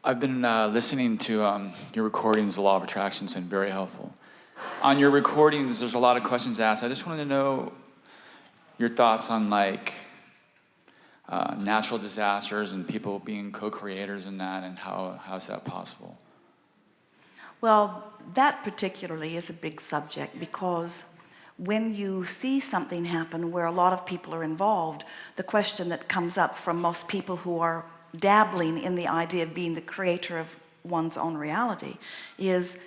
I've been listening to your recordings. The law of attraction has been very helpful. On your recordings, there's a lot of questions asked. I just wanted to know your thoughts on natural disasters and people being co-creators in that, and how is that possible? Well, that particularly is a big subject, because when you see something happen where a lot of people are involved, the question that comes up from most people who are dabbling in the idea of being the creator of one's own reality is,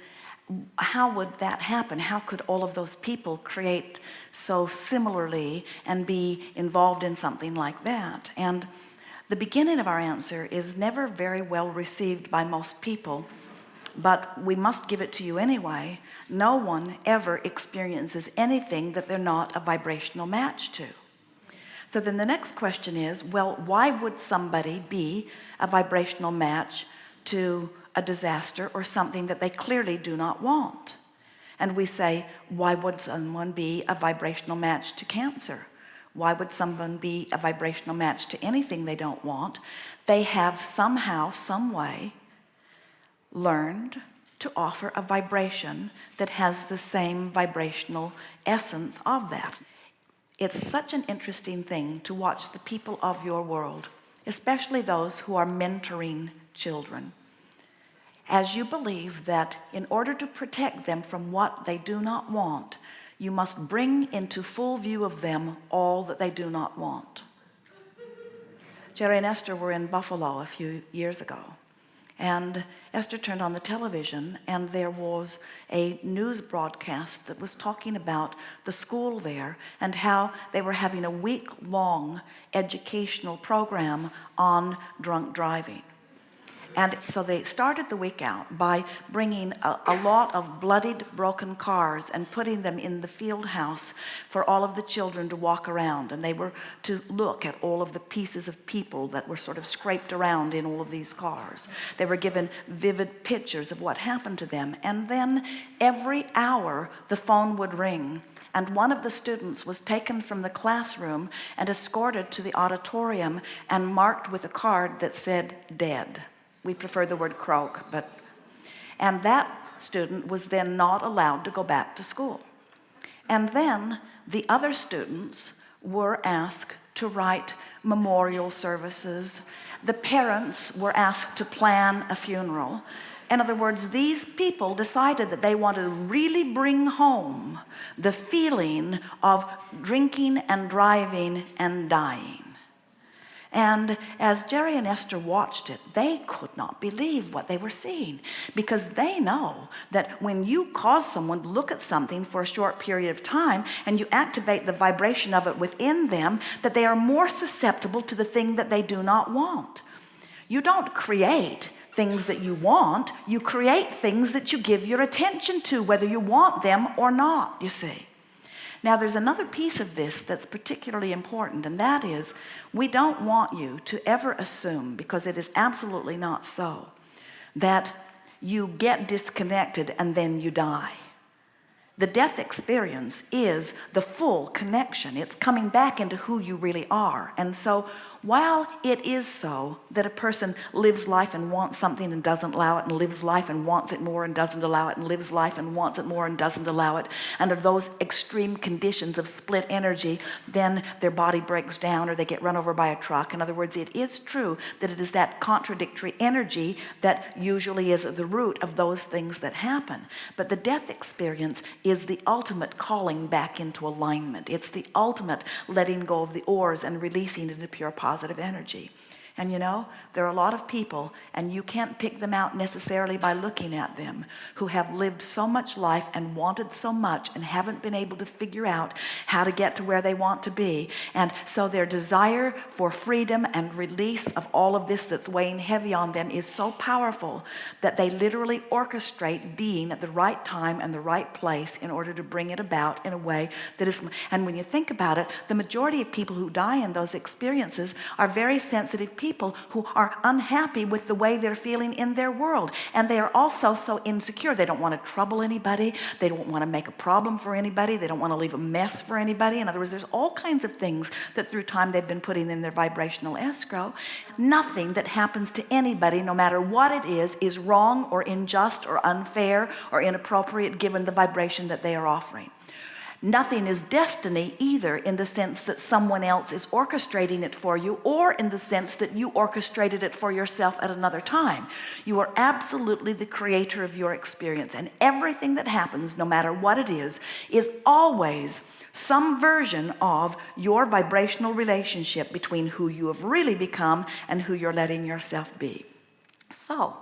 how would that happen? How could all of those people create so similarly and be involved in something like that? And the beginning of our answer is never very well received by most people, but we must give it to you anyway. No one ever experiences anything that they're not a vibrational match to. So then the next question is, well, why would somebody be a vibrational match to a disaster or something that they clearly do not want? And we say, why would someone be a vibrational match to cancer? Why would someone be a vibrational match to anything they don't want? They have somehow, some way learned to offer a vibration that has the same vibrational essence of that. It's such an interesting thing to watch the people of your world, especially those who are mentoring children, as you believe that in order to protect them from what they do not want, you must bring into full view of them all that they do not want. Jerry and Esther were in Buffalo a few years ago, and Esther turned on the television, and there was a news broadcast that was talking about the school there and how they were having a week-long educational program on drunk driving. And so they started the week out by bringing a lot of bloodied, broken cars and putting them in the field house for all of the children to walk around. And they were to look at all of the pieces of people that were sort of scraped around in all of these cars. They were given vivid pictures of what happened to them. And then every hour the phone would ring, and one of the students was taken from the classroom and escorted to the auditorium and marked with a card that said dead. We prefer the word croak, and that student was then not allowed to go back to school. And then the other students were asked to write memorial services. The parents were asked to plan a funeral. In other words, these people decided that they wanted to really bring home the feeling of drinking and driving and dying. And as Jerry and Esther watched it, they could not believe what they were seeing, because they know that when you cause someone to look at something for a short period of time and you activate the vibration of it within them, that they are more susceptible to the thing that they do not want. You don't create things that you want, you create things that you give your attention to, whether you want them or not, you see. Now there's another piece of this that's particularly important, and that is, we don't want you to ever assume, because it is absolutely not so, that you get disconnected and then you die. The death experience is the full connection. It's coming back into who you really are. And so while it is so that a person lives life and wants something and doesn't allow it, and lives life and wants it more and doesn't allow it, and lives life and wants it more and doesn't allow it, under those extreme conditions of split energy, then their body breaks down or they get run over by a truck. In other words, it is true that it is that contradictory energy that usually is at the root of those things that happen. But the death experience is the ultimate calling back into alignment. It's the ultimate letting go of the oars and releasing into pure positive energy. And you know, there are a lot of people, and you can't pick them out necessarily by looking at them, who have lived so much life and wanted so much and haven't been able to figure out how to get to where they want to be. And so their desire for freedom and release of all of this that's weighing heavy on them is so powerful that they literally orchestrate being at the right time and the right place in order to bring it about in a way that is. And when you think about it, the majority of people who die in those experiences are very sensitive people people who are unhappy with the way they're feeling in their world. And they are also so insecure. They don't want to trouble anybody. They don't want to make a problem for anybody. They don't want to leave a mess for anybody. In other words, there's all kinds of things that through time they've been putting in their vibrational escrow. Nothing that happens to anybody, no matter what it is wrong or unjust or unfair or inappropriate given the vibration that they are offering. Nothing is destiny either, in the sense that someone else is orchestrating it for you, or in the sense that you orchestrated it for yourself at another time. You are absolutely the creator of your experience, and everything that happens, no matter what it is always some version of your vibrational relationship between who you have really become and who you're letting yourself be. So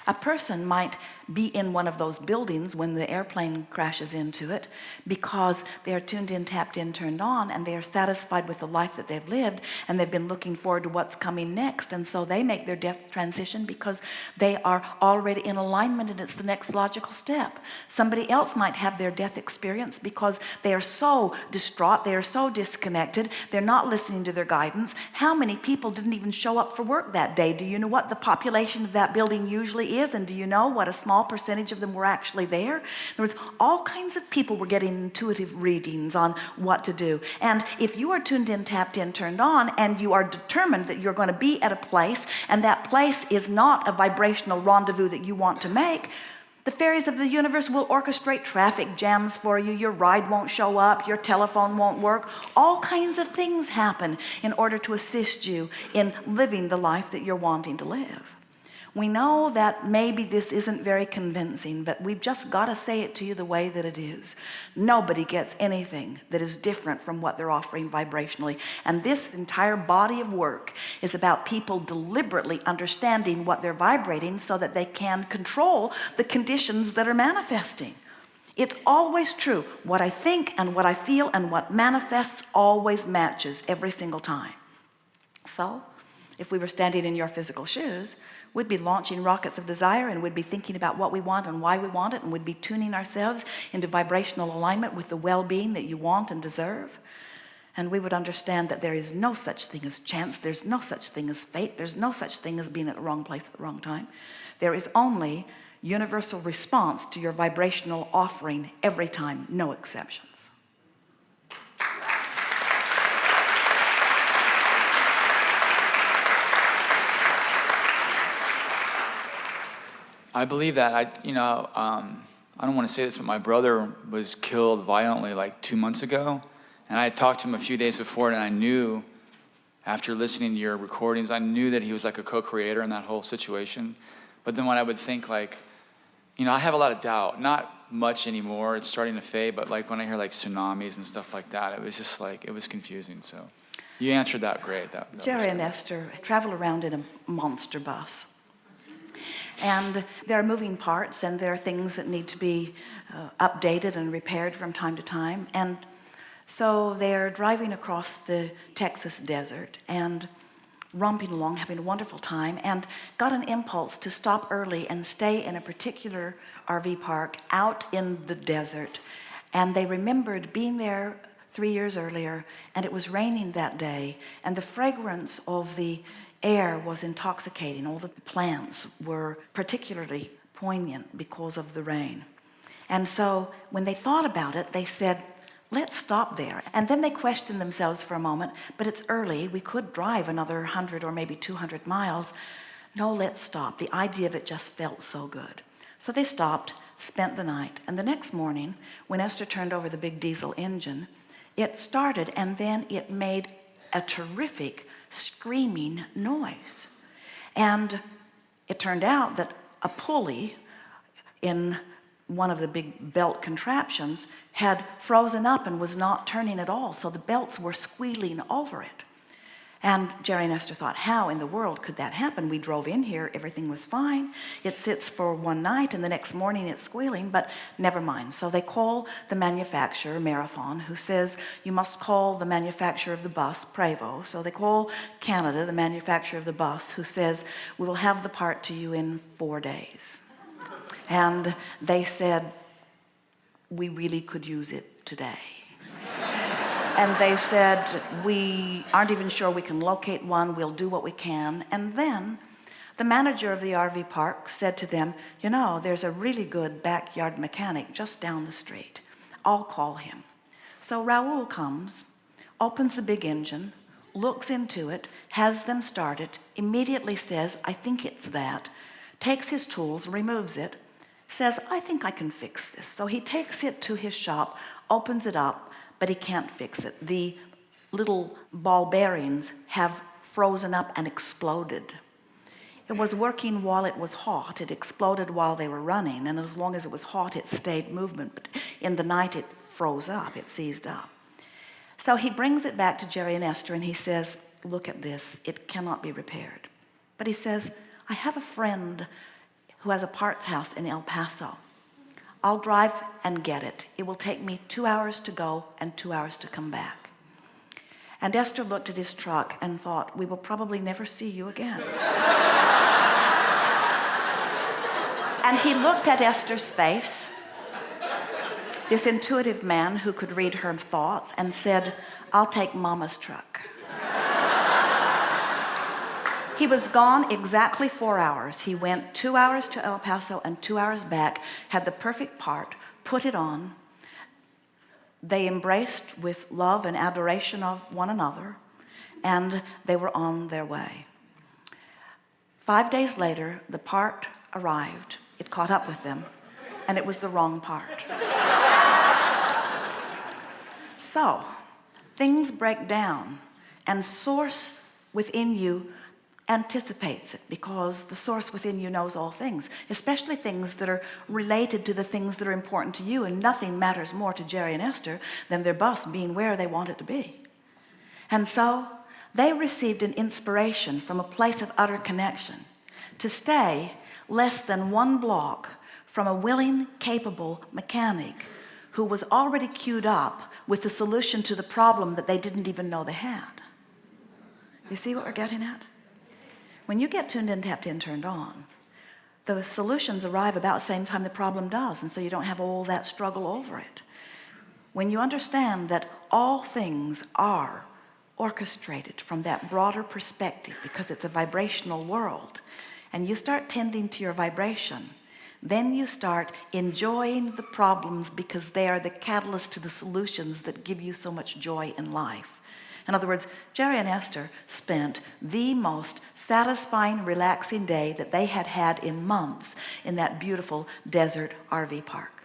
a person might be in one of those buildings when the airplane crashes into it because they are tuned in, tapped in, turned on, and they are satisfied with the life that they've lived, and they've been looking forward to what's coming next. And so they make their death transition because they are already in alignment, and it's the next logical step. Somebody else might have their death experience because they are so distraught, they are so disconnected, they're not listening to their guidance. How many people didn't even show up for work that day? Do you know what the population of that building usually is? And do you know what a small percentage of them were actually there? In other words, all kinds of people were getting intuitive readings on what to do. And if you are tuned in, tapped in, turned on, and you are determined that you're going to be at a place, and that place is not a vibrational rendezvous that you want to make, the fairies of the universe will orchestrate traffic jams for you. Your ride won't show up, your telephone won't work. All kinds of things happen in order to assist you in living the life that you're wanting to live. We know that maybe this isn't very convincing, but we've just got to say it to you the way that it is. Nobody gets anything that is different from what they're offering vibrationally. And this entire body of work is about people deliberately understanding what they're vibrating so that they can control the conditions that are manifesting. It's always true. What I think and what I feel and what manifests always matches every single time. So if we were standing in your physical shoes, we'd be launching rockets of desire, and we'd be thinking about what we want and why we want it, and we'd be tuning ourselves into vibrational alignment with the well-being that you want and deserve. And we would understand that there is no such thing as chance. There's no such thing as fate. There's no such thing as being at the wrong place at the wrong time. There is only universal response to your vibrational offering every time, no exceptions. I believe that. I don't want to say this, but my brother was killed violently like 2 months ago, and I had talked to him a few days before, and I knew, after listening to your recordings, I knew that he was like a co-creator in that whole situation. But then when I would think, like, I have a lot of doubt, not much anymore. It's starting to fade, but like when I hear like tsunamis and stuff like that, it was just like, it was confusing. So you answered that great. That Jerry and Esther travel around in a monster bus. And there are moving parts, and there are things that need to be updated and repaired from time to time. And so they're driving across the Texas desert and romping along, having a wonderful time, and got an impulse to stop early and stay in a particular RV park out in the desert. And they remembered being there 3 years earlier, and it was raining that day, and the fragrance of the air was intoxicating. All the plants were particularly poignant because of the rain. And so when they thought about it, they said, let's stop there. And then they questioned themselves for a moment, but it's early, we could drive another 100 or maybe 200 miles. No, let's stop. The idea of it just felt so good. So they stopped, spent the night, and the next morning, when Esther turned over the big diesel engine, it started, and then it made a terrific screaming noise. And it turned out that a pulley in one of the big belt contraptions had frozen up and was not turning at all, so the belts were squealing over it. And Jerry and Esther thought, how in the world could that happen? We drove in here, everything was fine. It sits for one night, and the next morning it's squealing, but never mind. So they call the manufacturer, Marathon, who says, you must call the manufacturer of the bus, Prevo. So they call Canada, the manufacturer of the bus, who says, we will have the part to you in 4 days. And they said, we really could use it today. And they said, we aren't even sure we can locate one. We'll do what we can. And then the manager of the RV park said to them, you know, there's a really good backyard mechanic just down the street. I'll call him. So Raoul comes, opens the big engine, looks into it, has them start it, immediately says, I think it's that, takes his tools, removes it, says, I think I can fix this. So he takes it to his shop, opens it up, but he can't fix it. The little ball bearings have frozen up and exploded. It was working while it was hot. It exploded while they were running, and as long as it was hot, it stayed movement, but in the night it froze up, it seized up. So he brings it back to Jerry and Esther, and he says, look at this, it cannot be repaired. But he says, I have a friend who has a parts house in El Paso. I'll drive and get it. It will take me 2 hours to go and 2 hours to come back. And Esther looked at his truck and thought, we will probably never see you again. And he looked at Esther's face, this intuitive man who could read her thoughts, and said, I'll take Mama's truck. He was gone exactly 4 hours. He went 2 hours to El Paso and 2 hours back, had the perfect part, put it on. They embraced with love and adoration of one another, and they were on their way. 5 days later, the part arrived. It caught up with them, and it was the wrong part. So, things break down, and source within you anticipates it, because the source within you knows all things, especially things that are related to the things that are important to you, and nothing matters more to Jerry and Esther than their bus being where they want it to be. And so they received an inspiration from a place of utter connection to stay less than 1 block from a willing, capable mechanic who was already queued up with the solution to the problem that they didn't even know they had. You see what we're getting at? When you get tuned in, tapped in, turned on, the solutions arrive about the same time the problem does, and so you don't have all that struggle over it. When you understand that all things are orchestrated from that broader perspective, because it's a vibrational world, and you start tending to your vibration, then you start enjoying the problems, because they are the catalyst to the solutions that give you so much joy in life. In other words, Jerry and Esther spent the most satisfying, relaxing day that they had had in months in that beautiful desert RV park.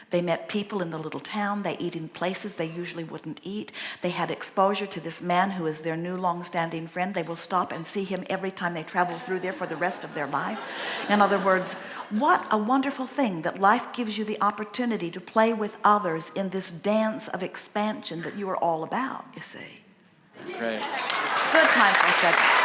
They met people in the little town. They eat in places they usually wouldn't eat. They had exposure to this man who is their new long-standing friend. They will stop and see him every time they travel through there for the rest of their life. In other words, what a wonderful thing that life gives you the opportunity to play with others in this dance of expansion that you are all about, you see. Great. Good time for a second.